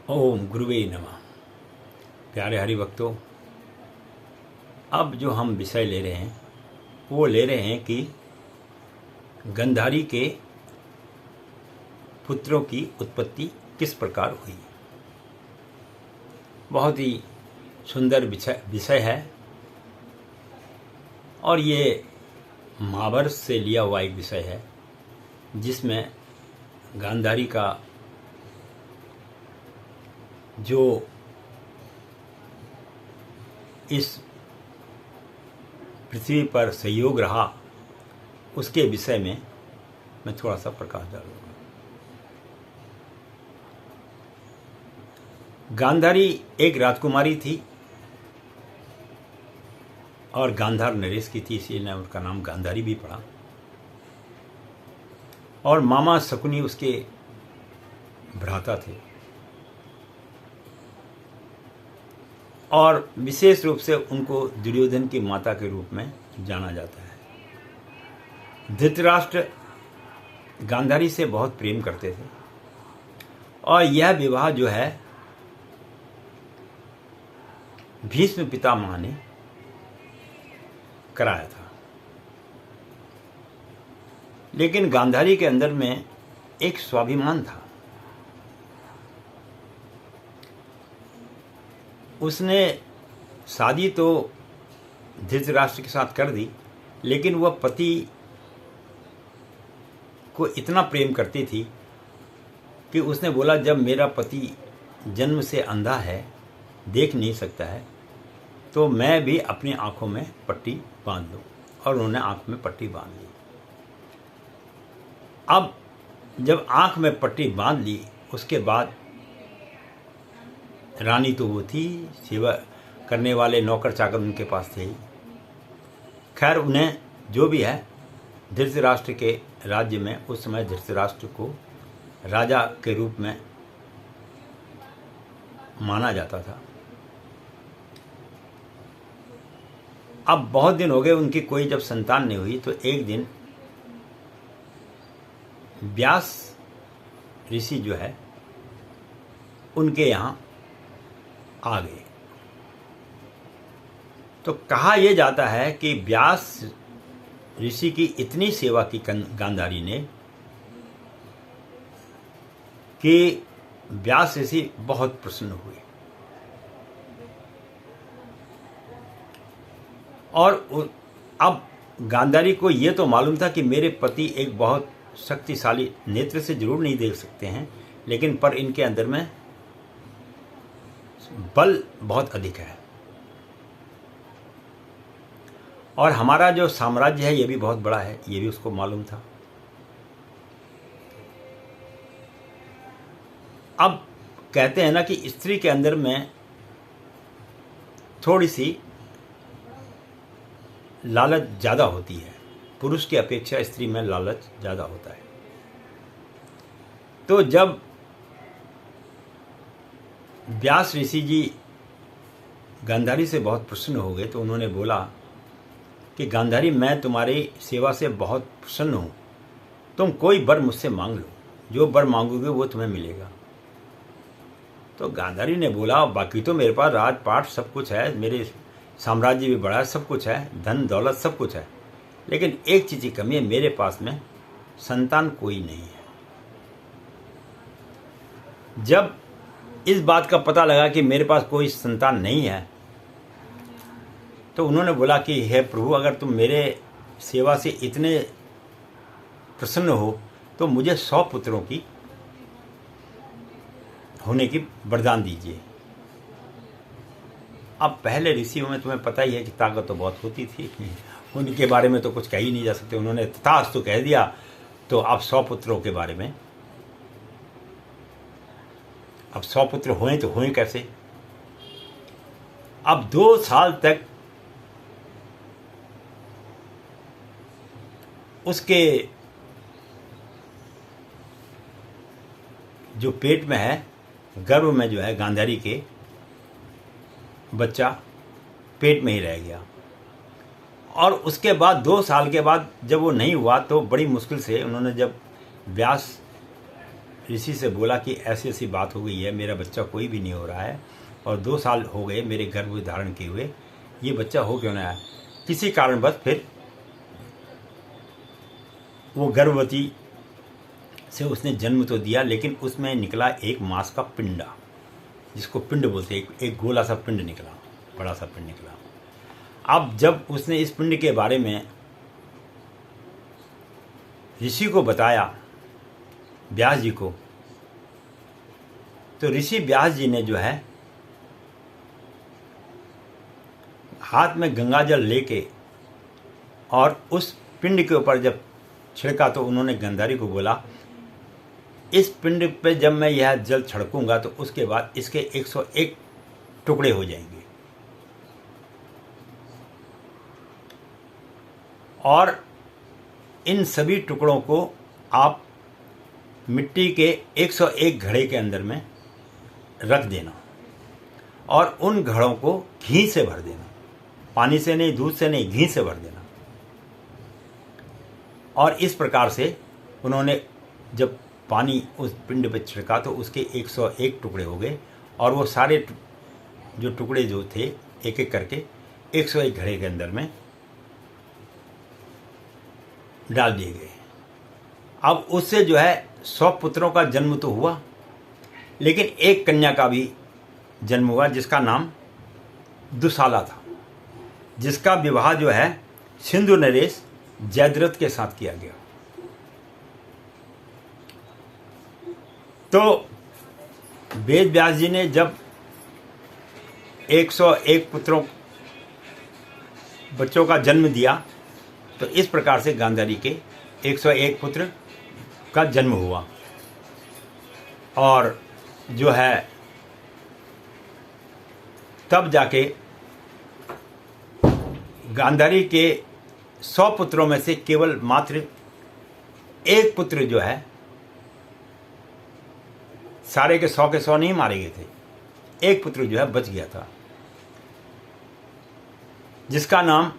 ओम गुरुवे नमः। प्यारे हरिभक्तों, अब जो हम विषय ले रहे हैं वो ले रहे हैं कि गांधारी के पुत्रों की उत्पत्ति किस प्रकार हुई। बहुत ही सुंदर विषय है और ये महाभारत से लिया हुआ एक विषय है जिसमें गांधारी का जो इस पृथ्वी पर सहयोग रहा उसके विषय में मैं थोड़ा सा प्रकाश डालूंगा। गांधारी एक राजकुमारी थी और गांधार नरेश की थी, इसलिए उनका नाम गांधारी भी पड़ा। और मामा शकुनी उसके भ्राता थे और विशेष रूप से उनको दुर्योधन की माता के रूप में जाना जाता है। धृतराष्ट्र गांधारी से बहुत प्रेम करते थे और यह विवाह जो है भीष्म पितामह ने कराया था। लेकिन गांधारी के अंदर में एक स्वाभिमान था। उसने शादी तो धृतराष्ट्र के साथ कर दी, लेकिन वह पति को इतना प्रेम करती थी कि उसने बोला, जब मेरा पति जन्म से अंधा है, देख नहीं सकता है, तो मैं भी अपनी आंखों में पट्टी बांध लूं। और उन्होंने आंख में पट्टी बांध ली। अब जब आंख में पट्टी बांध ली, उसके बाद रानी तो वो थी, सेवा करने वाले नौकर चाकर उनके पास थे। खैर, उन्हें जो भी है, धृतराष्ट्र के राज्य में उस समय धृतराष्ट्र को राजा के रूप में माना जाता था। अब बहुत दिन हो गए उनकी कोई जब संतान नहीं हुई, तो एक दिन व्यास ऋषि जो है उनके यहाँ आ गए। तो कहा यह जाता है कि व्यास ऋषि की इतनी सेवा की गांधारी ने कि व्यास ऋषि बहुत प्रसन्न हुए और अब गांधारी को यह तो मालूम था कि मेरे पति एक बहुत शक्तिशाली, नेत्र से जरूर नहीं देख सकते हैं, लेकिन पर इनके अंदर में बल बहुत अधिक है और हमारा जो साम्राज्य है ये भी बहुत बड़ा है, ये भी उसको मालूम था। अब कहते हैं ना कि स्त्री के अंदर में थोड़ी सी लालच ज़्यादा होती है, पुरुष की अपेक्षा स्त्री में लालच ज़्यादा होता है। तो जब व्यास ऋषि जी गांधारी से बहुत प्रसन्न हो गए तो उन्होंने बोला कि गांधारी, मैं तुम्हारी सेवा से बहुत प्रसन्न हूँ, तुम कोई वर मुझसे मांग लो, जो वर मांगोगे वो तुम्हें मिलेगा। तो गांधारी ने बोला, बाकी तो मेरे पास राजपाट सब कुछ है, मेरे साम्राज्य भी बड़ा है, सब कुछ है, धन दौलत सब कुछ है, लेकिन एक चीज़ की कमी है, मेरे पास में संतान कोई नहीं है। जब इस बात का पता लगा कि मेरे पास कोई संतान नहीं है, तो उन्होंने बोला कि हे प्रभु, अगर तुम मेरे सेवा से इतने प्रसन्न हो तो मुझे 100 पुत्रों की होने की वरदान दीजिए। अब पहले ऋषियों में तुम्हें पता ही है कि ताकत तो बहुत होती थी, उनके बारे में तो कुछ कह ही नहीं जा सकते। उन्होंने तथास्तु कह दिया। तो अब 100 पुत्रों के बारे में, अब 100 पुत्र हुए तो हुए कैसे? अब 2 साल तक उसके जो पेट में है, गर्भ में जो है गांधारी के, बच्चा पेट में ही रह गया। और उसके बाद 2 साल के बाद जब वो नहीं हुआ तो बड़ी मुश्किल से उन्होंने, जब व्यास ऋषि से बोला कि ऐसी ऐसी बात हो गई है, मेरा बच्चा कोई भी नहीं हो रहा है और 2 साल हो गए मेरे गर्भ धारण किए हुए, ये बच्चा हो क्यों ना है। किसी कारणवश फिर वो गर्भवती से उसने जन्म तो दिया, लेकिन उसमें निकला एक मांस का पिंडा, जिसको पिंड बोलते हैं। एक गोला सा पिंड निकला, बड़ा सा पिंड निकला। अब जब उसने इस पिंड के बारे में ऋषि को बताया, व्यास जी को, तो ऋषि व्यास जी ने जो है हाथ में गंगा जल लेके और उस पिंड के ऊपर जब छिड़का तो उन्होंने गांधारी को बोला, इस पिंड पे जब मैं यह जल छिड़कूंगा तो उसके बाद इसके 101 टुकड़े हो जाएंगे और इन सभी टुकड़ों को आप मिट्टी के 101 घड़े के अंदर में रख देना और उन घड़ों को घी से भर देना, पानी से नहीं, दूध से नहीं, घी से भर देना। और इस प्रकार से उन्होंने जब पानी उस पिंड पर छिड़का तो उसके 101 टुकड़े हो गए और वो सारे जो टुकड़े जो थे एक एक करके 101 घड़े के अंदर में डाल दिए गए। अब उससे जो है 100 पुत्रों का जन्म तो हुआ, लेकिन एक कन्या का भी जन्म हुआ जिसका नाम दुशाला था, जिसका विवाह जो है सिंधु नरेश जयद्रथ के साथ किया गया। तो वेद व्यास जी ने जब 101 बच्चों का जन्म दिया तो इस प्रकार से गांधारी के 101 पुत्र का जन्म हुआ और जो है तब जाके गांधारी के 100 पुत्रों में से केवल मात्र एक पुत्र जो है, सारे के 100 नहीं मारे गए थे, एक पुत्र जो है बच गया था, जिसका नाम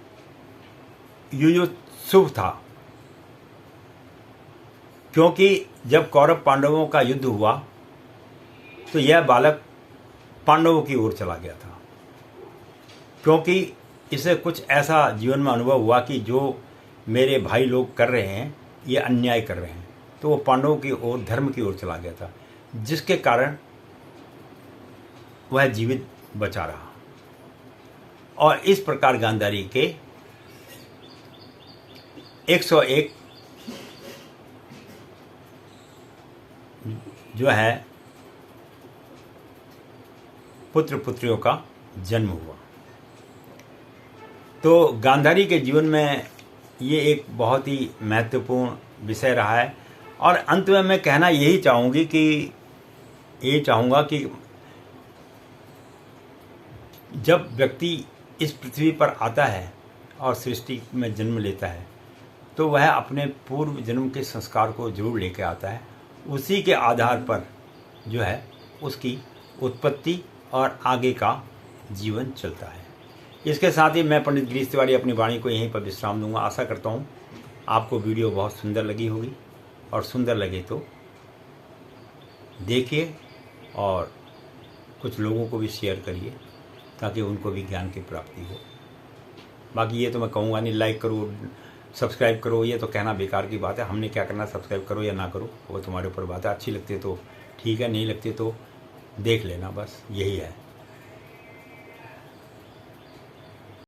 युयुत्सुव था। क्योंकि जब कौरव पांडवों का युद्ध हुआ तो यह बालक पांडवों की ओर चला गया था, क्योंकि इसे कुछ ऐसा जीवन में अनुभव हुआ कि जो मेरे भाई लोग कर रहे हैं ये अन्याय कर रहे हैं, तो वो पांडवों की ओर, धर्म की ओर चला गया था, जिसके कारण वह जीवित बचा रहा। और इस प्रकार गांधारी के 101 जो है पुत्र पुत्रियों का जन्म हुआ। तो गांधारी के जीवन में ये एक बहुत ही महत्वपूर्ण विषय रहा है। और अंत में मैं कहना यही चाहूँगा कि जब व्यक्ति इस पृथ्वी पर आता है और सृष्टि में जन्म लेता है तो वह अपने पूर्व जन्म के संस्कार को जरूर लेकर आता है। उसी के आधार पर जो है उसकी उत्पत्ति और आगे का जीवन चलता है। इसके साथ ही मैं पंडित गिरीश तिवारी अपनी वाणी को यहीं पर विश्राम दूंगा। आशा करता हूँ आपको वीडियो बहुत सुंदर लगी होगी और सुंदर लगे तो देखिए और कुछ लोगों को भी शेयर करिए ताकि उनको भी ज्ञान की प्राप्ति हो। बाकी ये तो मैं कहूँगा नहीं, लाइक करो, सब्सक्राइब करो, ये तो कहना बेकार की बात है। हमने क्या करना, सब्सक्राइब करो या ना करो वो तुम्हारे ऊपर बात है। अच्छी लगती है तो ठीक है, नहीं लगती तो देख लेना, बस यही है।